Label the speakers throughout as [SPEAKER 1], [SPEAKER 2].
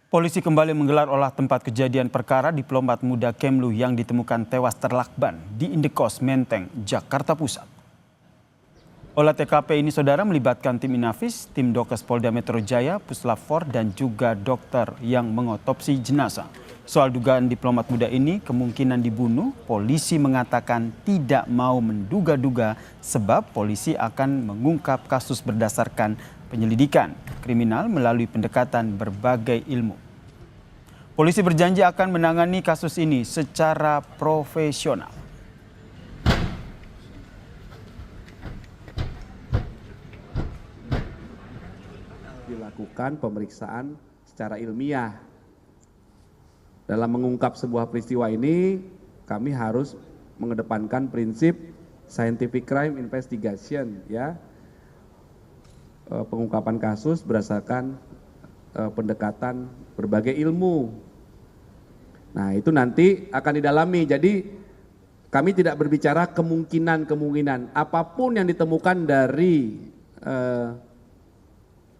[SPEAKER 1] Polisi kembali menggelar olah tempat kejadian perkara diplomat muda Kemlu yang ditemukan tewas terlakban di Indekos Menteng, Jakarta Pusat. Olah TKP ini saudara melibatkan tim Inafis, tim Dokes Polda Metro Jaya, Puslap 4 dan juga dokter yang mengotopsi jenazah. Soal dugaan diplomat muda ini kemungkinan dibunuh, polisi mengatakan tidak mau menduga-duga sebab polisi akan mengungkap kasus berdasarkan penyelidikan kriminal melalui pendekatan berbagai ilmu. Polisi berjanji akan menangani kasus ini secara profesional.
[SPEAKER 2] Dilakukan pemeriksaan secara ilmiah. Dalam mengungkap sebuah peristiwa ini, kami harus mengedepankan prinsip scientific crime investigation, ya. Pengungkapan kasus berdasarkan pendekatan berbagai ilmu. Nah, itu nanti akan didalami. Jadi kami tidak berbicara kemungkinan-kemungkinan. Apapun yang ditemukan dari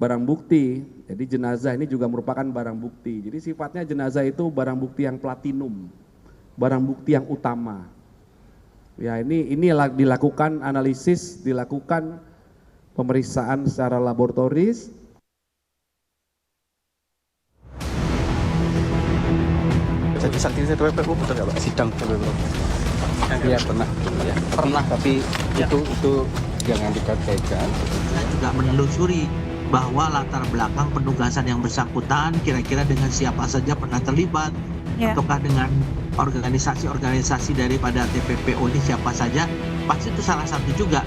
[SPEAKER 2] barang bukti, jadi jenazah ini juga merupakan barang bukti. Jadi sifatnya jenazah itu barang bukti yang platinum, barang bukti yang utama. Ya, ini dilakukan analisis, dilakukan pemeriksaan secara laboratoris.
[SPEAKER 3] Jadi saksi TPPU betul nggak Pak? Sidang TPPU?
[SPEAKER 4] Iya pernah tapi itu jangan dikatakan.
[SPEAKER 5] Saya juga menelusuri bahwa latar belakang penugasan yang bersangkutan kira-kira dengan siapa saja pernah terlibat, ataukah dengan organisasi-organisasi daripada TPPO ini siapa saja, pasti itu salah satu juga.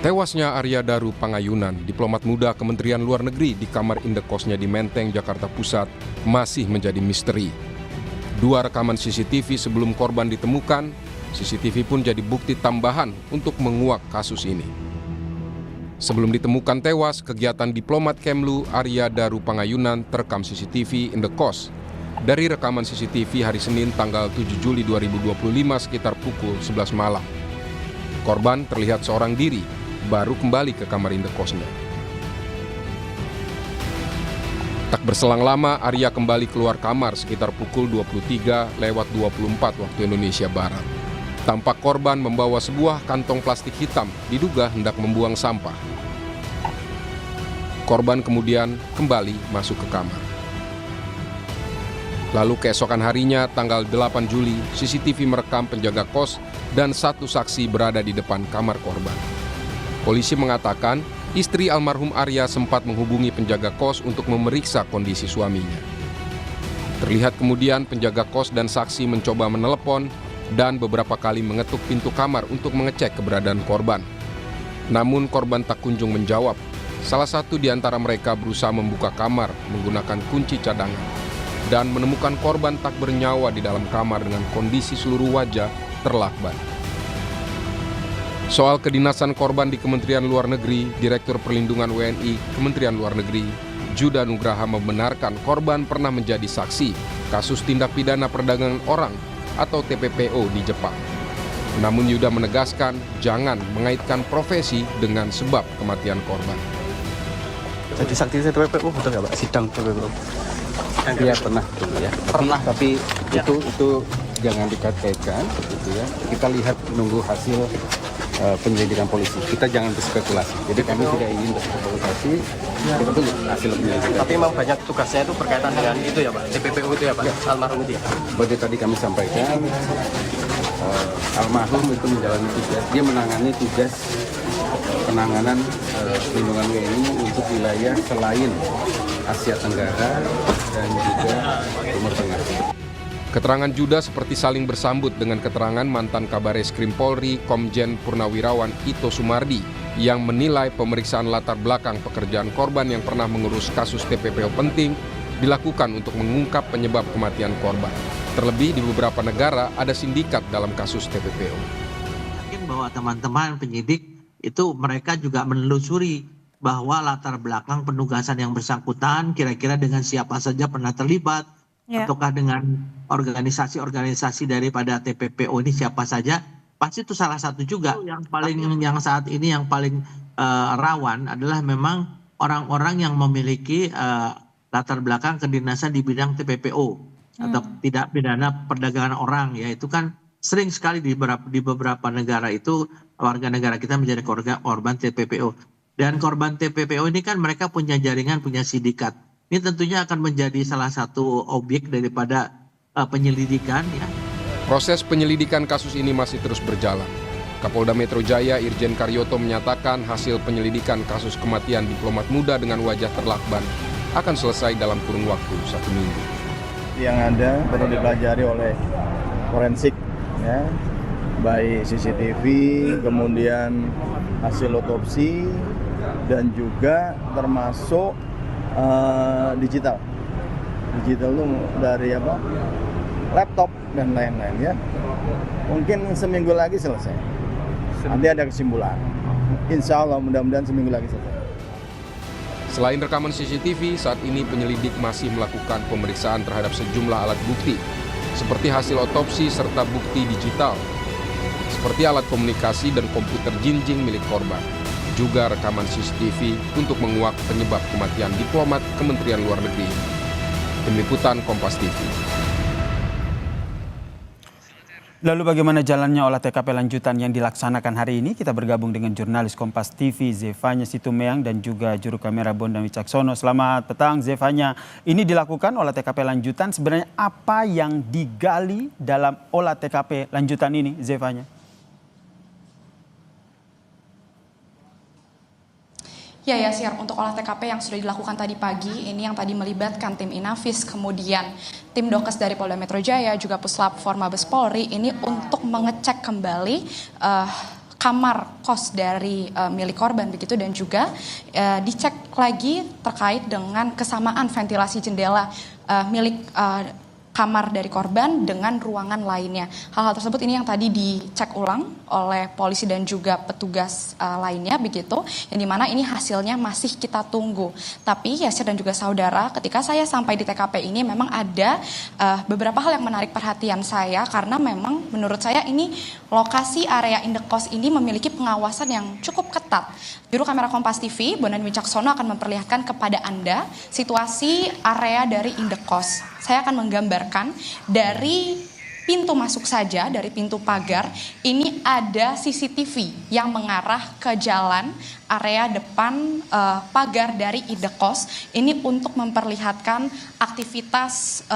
[SPEAKER 6] Tewasnya Arya Daru Pangayunan, diplomat muda Kementerian Luar Negeri di kamar indekosnya di Menteng, Jakarta Pusat, masih menjadi misteri. 2 rekaman CCTV sebelum korban ditemukan, CCTV pun jadi bukti tambahan untuk menguak kasus ini. Sebelum ditemukan tewas, kegiatan diplomat Kemlu Arya Daru Pangayunan terekam CCTV Indekos. Dari rekaman CCTV hari Senin tanggal 7 Juli 2025 sekitar pukul 11 malam. Korban terlihat seorang diri, baru kembali ke kamar indekosnya. Tak berselang lama, Arya kembali keluar kamar sekitar pukul 23:24 waktu Indonesia Barat. Tampak korban membawa sebuah kantong plastik hitam, diduga hendak membuang sampah. Korban kemudian kembali masuk ke kamar. Lalu keesokan harinya, tanggal 8 Juli, CCTV merekam penjaga kos dan 1 saksi berada di depan kamar korban. Polisi mengatakan, istri almarhum Arya sempat menghubungi penjaga kos untuk memeriksa kondisi suaminya. Terlihat kemudian penjaga kos dan saksi mencoba menelepon dan beberapa kali mengetuk pintu kamar untuk mengecek keberadaan korban. Namun korban tak kunjung menjawab. Salah satu di antara mereka berusaha membuka kamar menggunakan kunci cadangan dan menemukan korban tak bernyawa di dalam kamar dengan kondisi seluruh wajah terlakban. Soal kedinasan korban di Kementerian Luar Negeri, Direktur Perlindungan WNI Kementerian Luar Negeri, Juda Nugraha membenarkan korban pernah menjadi saksi kasus tindak pidana perdagangan orang atau TPPO di Jepang. Namun Yuda menegaskan jangan mengaitkan profesi dengan sebab kematian korban.
[SPEAKER 3] Jadi saksi TPPU betul nggak Pak? Sidang TPPU?
[SPEAKER 4] Iya pernah tapi itu jangan dikatakan, gitu ya. Kita lihat menunggu hasil penyelidikan polisi. Kita jangan berspekulasi. Jadi kami tidak ingin berspekulasi. Kita tunggu hasil penyelidikan.
[SPEAKER 3] Tapi memang banyak tugasnya itu berkaitan dengan itu ya Pak? TPPU itu ya Pak? Ya. Almarhum itu ya?
[SPEAKER 4] Seperti tadi kami sampaikan, almarhum itu menjalani tugas. Dia menangani tugas penanganan perlindungan WNI untuk wilayah selain Asia Tenggara dan juga Timur Tengah.
[SPEAKER 6] Keterangan Juda seperti saling bersambut dengan keterangan mantan Kabareskrim Polri Komjen Purnawirawan Ito Sumardi yang menilai pemeriksaan latar belakang pekerjaan korban yang pernah mengurus kasus TPPO penting dilakukan untuk mengungkap penyebab kematian korban. Terlebih di beberapa negara ada sindikat dalam kasus TPPO.
[SPEAKER 5] Yakin bahwa teman-teman penyidik itu mereka juga menelusuri bahwa latar belakang penugasan yang bersangkutan kira-kira dengan siapa saja pernah terlibat, ataukah dengan organisasi-organisasi daripada TPPO ini siapa saja, pasti itu salah satu juga. Yang saat ini yang paling rawan adalah memang orang-orang yang memiliki latar belakang kedinasan di bidang TPPO atau tidak pidana perdagangan orang, ya itu kan sering sekali di beberapa negara itu warga negara kita menjadi korban TPPO. Dan korban TPPO ini kan mereka punya jaringan, punya sindikat. Ini tentunya akan menjadi salah satu objek daripada penyelidikan, ya.
[SPEAKER 6] Proses penyelidikan kasus ini masih terus berjalan. Kapolda Metro Jaya Irjen Karyoto menyatakan hasil penyelidikan kasus kematian diplomat muda dengan wajah terlakban akan selesai dalam kurun waktu 1 minggu.
[SPEAKER 7] Yang ada perlu dipelajari oleh forensik, ya, baik CCTV, kemudian hasil otopsi, dan juga termasuk digital. Digital itu dari laptop dan lain-lain, ya. Mungkin seminggu lagi selesai. Nanti ada kesimpulan. Insya Allah mudah-mudahan seminggu lagi selesai.
[SPEAKER 6] Selain rekaman CCTV, saat ini penyelidik masih melakukan pemeriksaan terhadap sejumlah alat bukti, seperti hasil otopsi serta bukti digital, seperti alat komunikasi dan komputer jinjing milik korban, juga rekaman CCTV untuk menguak penyebab kematian diplomat Kementerian Luar Negeri. Tim Liputan Kompas TV.
[SPEAKER 1] Lalu bagaimana jalannya olah TKP lanjutan yang dilaksanakan hari ini? Kita bergabung dengan jurnalis Kompas TV Zefanya Situmeang dan juga juru kamera Bondan Wicaksono. Selamat petang Zefanya. Ini dilakukan olah TKP lanjutan. Sebenarnya apa yang digali dalam olah TKP lanjutan ini, Zefanya?
[SPEAKER 8] Ya Yasir, untuk olah TKP yang sudah dilakukan tadi pagi, ini yang tadi melibatkan tim Inavis, kemudian tim Dokes dari Polda Metro Jaya, juga Puslap For Mabes Polri, ini untuk mengecek kembali kamar kos dari milik korban begitu, dan juga dicek lagi terkait dengan kesamaan ventilasi jendela milik kamar dari korban dengan ruangan lainnya. Hal-hal tersebut ini yang tadi dicek ulang oleh polisi dan juga petugas lainnya begitu, yang dimana ini hasilnya masih kita tunggu. Tapi Yasir dan juga saudara, ketika saya sampai di TKP ini memang ada beberapa hal yang menarik perhatian saya, karena memang menurut saya ini lokasi area indekos ini memiliki pengawasan yang cukup ketat. Juru kamera Kompas TV, Bondan Wicaksono, akan memperlihatkan kepada Anda situasi area dari indekos. Saya akan menggambarkan dari pintu masuk saja, dari pintu pagar, ini ada CCTV yang mengarah ke jalan area depan pagar dari indekos. Ini untuk memperlihatkan aktivitas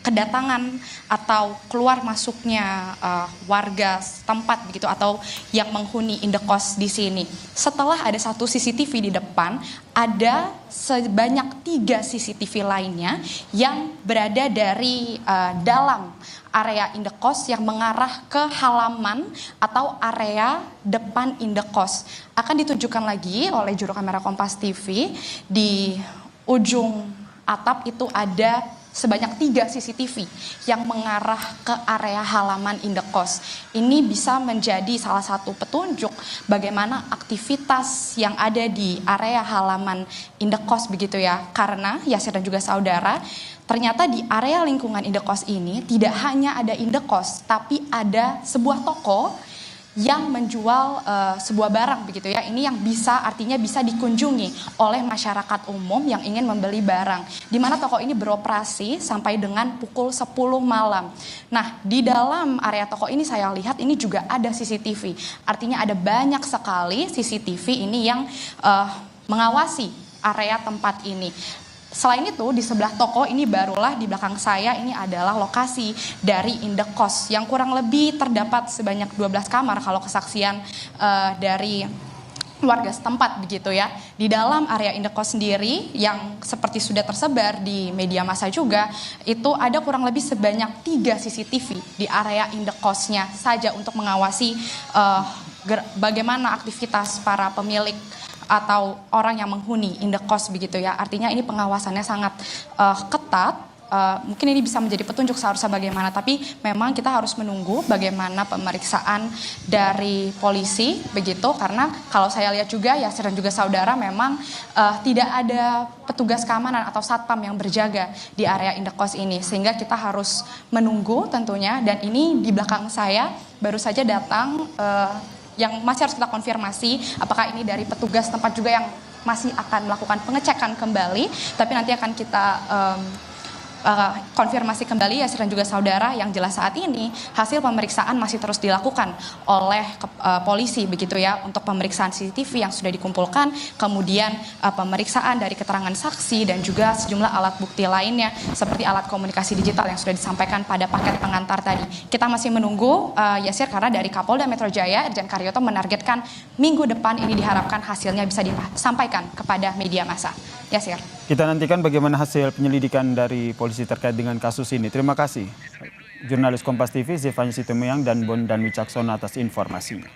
[SPEAKER 8] kedatangan atau keluar masuknya warga setempat begitu, atau yang menghuni indekos di sini. Setelah ada satu CCTV di depan, ada sebanyak 3 CCTV lainnya yang berada dari dalam area indekos yang mengarah ke halaman atau area depan indekos. Akan ditunjukkan lagi oleh juru kamera Kompas TV, di ujung atap itu ada sebanyak 3 CCTV yang mengarah ke area halaman indekos. Ini bisa menjadi salah satu petunjuk bagaimana aktivitas yang ada di area halaman indekos begitu ya. Karena Yasir dan juga saudara, ternyata di area lingkungan indekos ini tidak hanya ada indekos, tapi ada sebuah toko yang menjual sebuah barang begitu ya. Ini yang artinya bisa dikunjungi oleh masyarakat umum yang ingin membeli barang, di mana toko ini beroperasi sampai dengan pukul 10 malam. Nah, di dalam area toko ini saya lihat ini juga ada CCTV. Artinya ada banyak sekali CCTV ini yang mengawasi area tempat ini. Selain itu, di sebelah toko ini barulah di belakang saya ini adalah lokasi dari indekos yang kurang lebih terdapat sebanyak 12 kamar kalau kesaksian dari warga setempat begitu ya. Di dalam area indekos sendiri yang seperti sudah tersebar di media massa juga, itu ada kurang lebih sebanyak 3 CCTV di area indekosnya saja untuk mengawasi bagaimana aktivitas para pemilik atau orang yang menghuni indekos begitu ya. Artinya ini pengawasannya sangat ketat. Mungkin ini bisa menjadi petunjuk seharusnya bagaimana, tapi memang kita harus menunggu bagaimana pemeriksaan dari polisi begitu, karena kalau saya lihat juga Yasir dan juga saudara, memang tidak ada petugas keamanan atau satpam yang berjaga di area indekos ini, sehingga kita harus menunggu tentunya. Dan ini di belakang saya baru saja datang yang masih harus kita konfirmasi apakah ini dari petugas tempat juga yang masih akan melakukan pengecekan kembali, tapi nanti akan kita konfirmasi kembali Yasir dan juga saudara, yang jelas saat ini hasil pemeriksaan masih terus dilakukan oleh polisi begitu ya, untuk pemeriksaan CCTV yang sudah dikumpulkan, kemudian pemeriksaan dari keterangan saksi dan juga sejumlah alat bukti lainnya seperti alat komunikasi digital yang sudah disampaikan pada paket pengantar tadi. Kita masih menunggu Yasir, karena dari Kapolda Metro Jaya Irjen Karyoto menargetkan minggu depan ini diharapkan hasilnya bisa disampaikan kepada media massa. Yasir.
[SPEAKER 1] Kita nantikan bagaimana hasil penyelidikan dari polisi terkait dengan kasus ini. Terima kasih jurnalis Kompas TV Zevanya Situmuyang dan Bondan Wicaksono atas informasinya.